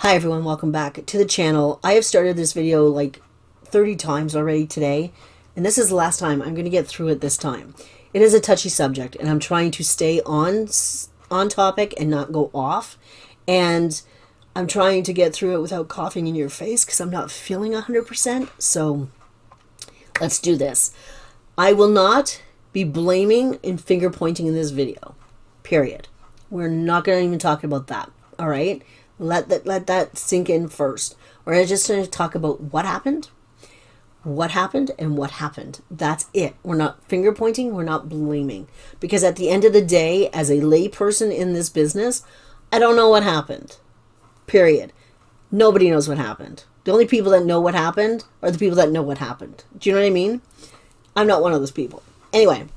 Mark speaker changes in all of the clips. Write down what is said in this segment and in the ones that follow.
Speaker 1: Hi everyone, welcome back to the channel. I have started this video like 30 times already today, and this is the last time. I'm going to get through it this time. It is a touchy subject, and I'm trying to stay on topic and not go off. And I'm trying to get through it without coughing in your face because I'm not feeling 100%. So let's do this. I will not be blaming and finger pointing in this video. Period. We're not going to even talk about that. All right? Let that sink in first. We're just going to talk about what happened, and what happened. That's it. We're not finger pointing. We're not blaming. Because at the end of the day, as a lay person in this business, I don't know what happened. Period. Nobody knows what happened. The only people that know what happened are the people that know what happened. Do you know what I mean? I'm not one of those people. Anyway.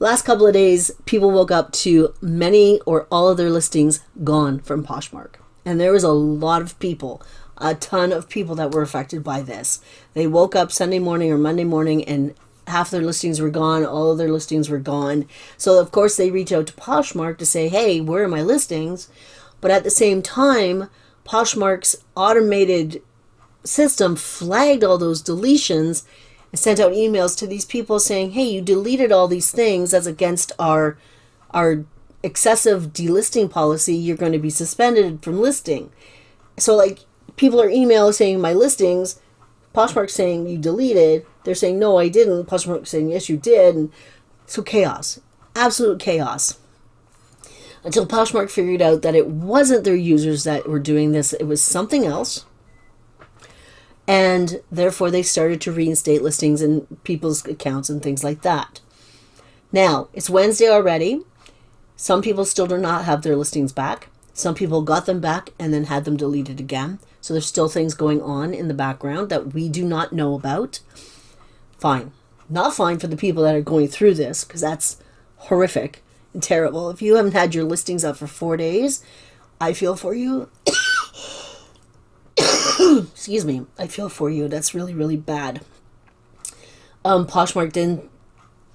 Speaker 1: Last couple of days, people woke up to many or all of their listings gone from Poshmark. And there was a lot of people, a ton of people that were affected by this. They woke up Sunday morning or Monday morning and half their listings were gone, all of their listings were gone. So, of course, they reach out to Poshmark to say, hey, where are my listings? But at the same time, Poshmark's automated system flagged all those deletions and sent out emails to these people saying, hey, you deleted all these things. That's against our excessive delisting policy. You're going to be suspended from listing. So, like, people are emailing saying my listings, Poshmark saying you deleted. They're saying, no, I didn't. Poshmark saying, yes, you did. And so chaos. Absolute chaos. Until Poshmark figured out that it wasn't their users that were doing this. It was something else. And therefore, they started to reinstate listings in people's accounts and things like that. Now, it's Wednesday already. Some people still do not have their listings back. Some people got them back and then had them deleted again. So there's still things going on in the background that we do not know about. Fine. Not fine for the people that are going through this, because that's horrific and terrible. If you haven't had your listings up for 4 days, I feel for you. Excuse me, I feel for you. That's really, really bad. Poshmark then,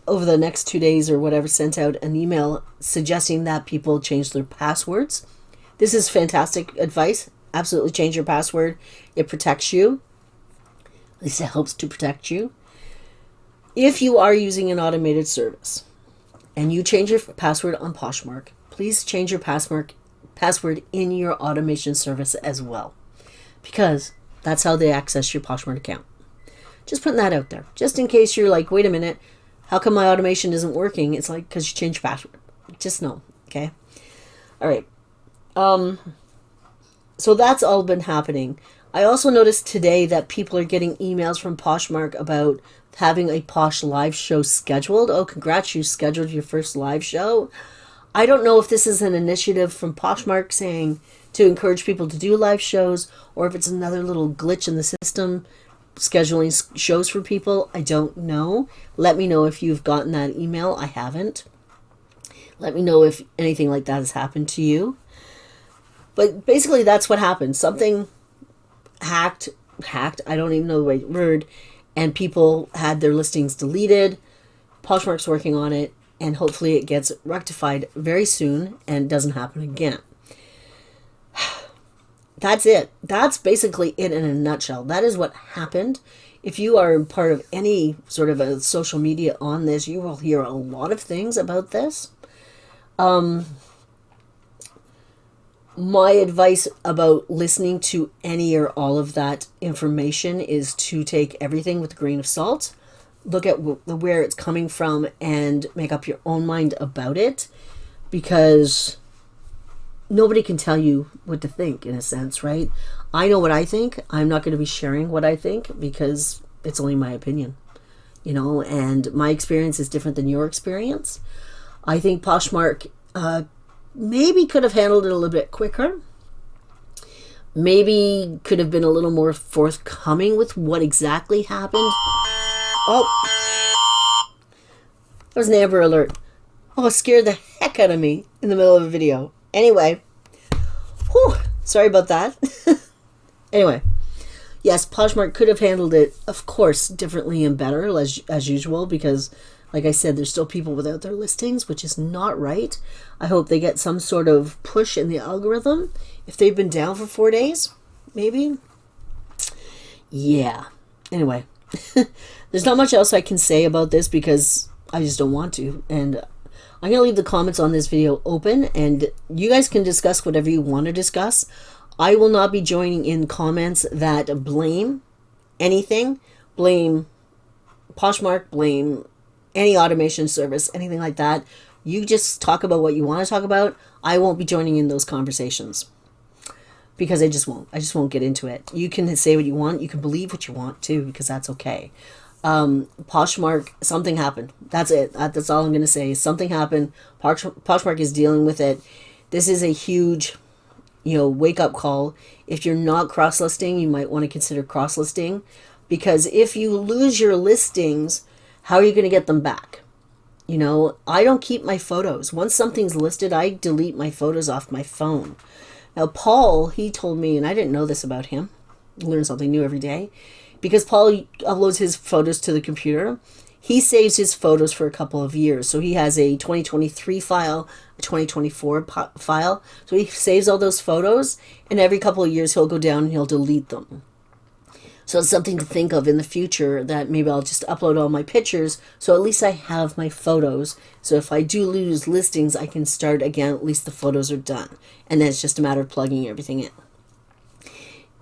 Speaker 1: over the next 2 days or whatever, sent out an email suggesting that people change their passwords. This is fantastic advice. Absolutely change your password. It protects you. At least it helps to protect you. If you are using an automated service and you change your password on Poshmark, please change your password in your automation service as well. Because that's how they access your Poshmark account. Just putting that out there. Just in case you're like, wait a minute, how come my automation isn't working? It's like, because you changed your password. Just know, okay? All right. So that's all been happening. I also noticed today that people are getting emails from Poshmark about having a Posh live show scheduled. Oh, congrats, you scheduled your first live show. I don't know if this is an initiative from Poshmark saying to encourage people to do live shows, or if it's another little glitch in the system scheduling shows for people. I don't know. Let me know if you've gotten that email. I haven't. Let me know if anything like that has happened to you. But basically that's what happened. Something hacked, I don't even know the right word, and people had their listings deleted. Poshmark's working on it, and hopefully it gets rectified very soon and doesn't happen again. That's it. That's basically it in a nutshell. That is what happened. If you are part of any sort of a social media on this, you will hear a lot of things about this. My advice about listening to any or all of that information is to take everything with a grain of salt. Look at where it's coming from and make up your own mind about it, because nobody can tell you what to think, in a sense, right? I know what I think. I'm not going to be sharing what I think because it's only my opinion, and my experience is different than your experience. I think Poshmark maybe could have handled it a little bit quicker. Maybe could have been a little more forthcoming with what exactly happened. Oh, there was an Amber Alert. Oh, it scared the heck out of me in the middle of a video. Anyway, sorry about that. Anyway, yes, Poshmark could have handled it, of course, differently and better, as usual, because Like I said, there's still people without their listings, which is not right. I hope they get some sort of push in the algorithm. If they've been down for 4 days, maybe. Yeah. Anyway, there's not much else I can say about this because I just don't want to. And I'm going to leave the comments on this video open, and you guys can discuss whatever you want to discuss. I will not be joining in comments that blame anything, blame Poshmark, blame any automation service, anything like that. You just talk about what you want to talk about. I won't be joining in those conversations because I just won't get into it. You can say what you want. You can believe what you want too, because that's okay. Poshmark, something happened. That's it. That's all I'm going to say. Something happened. Poshmark is dealing with it. This is a huge, wake up call. If you're not cross-listing, you might want to consider cross-listing, because if you lose your listings, how are you going to get them back? I don't keep my photos. Once something's listed, I delete my photos off my phone. Now, Paul, he told me, and I didn't know this about him. Learn something new every day. Because Paul uploads his photos to the computer, he saves his photos for a couple of years. So he has a 2023 file, a 2024 file. So he saves all those photos, and every couple of years he'll go down and he'll delete them. So it's something to think of in the future, that maybe I'll just upload all my pictures, so at least I have my photos. So if I do lose listings, I can start again, at least the photos are done. And then it's just a matter of plugging everything in.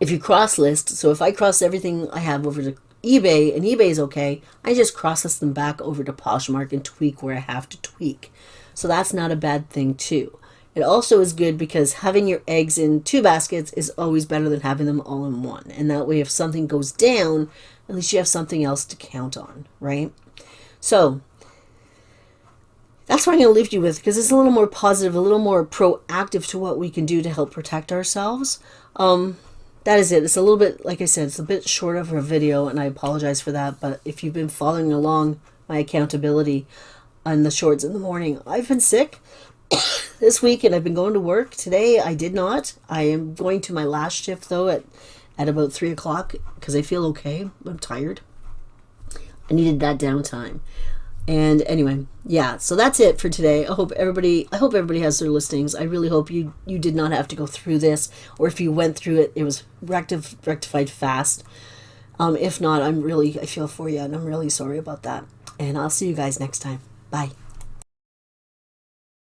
Speaker 1: If you cross-list, so if I cross everything I have over to eBay, and eBay is okay, I just cross-list them back over to Poshmark and tweak where I have to tweak. So that's not a bad thing too. It also is good because having your eggs in 2 baskets is always better than having them all in one. And that way, if something goes down, at least you have something else to count on, right? So that's what I'm going to leave you with, because it's a little more positive, a little more proactive to what we can do to help protect ourselves. That is it. It's a little bit, like I said, it's a bit short of a video, and I apologize for that. But if you've been following along my accountability on the shorts in the morning, I've been sick this week, and I've been going to work. Today I did not. I am going to my last shift though at about 3 o'clock because I feel okay. I'm tired. I needed that downtime. And anyway, yeah, so that's it for today. I hope everybody has their listings. I really hope you did not have to go through this, or if you went through it, it was rectified fast. If not, I feel for you, and I'm really sorry about that. And I'll see you guys next time. Bye.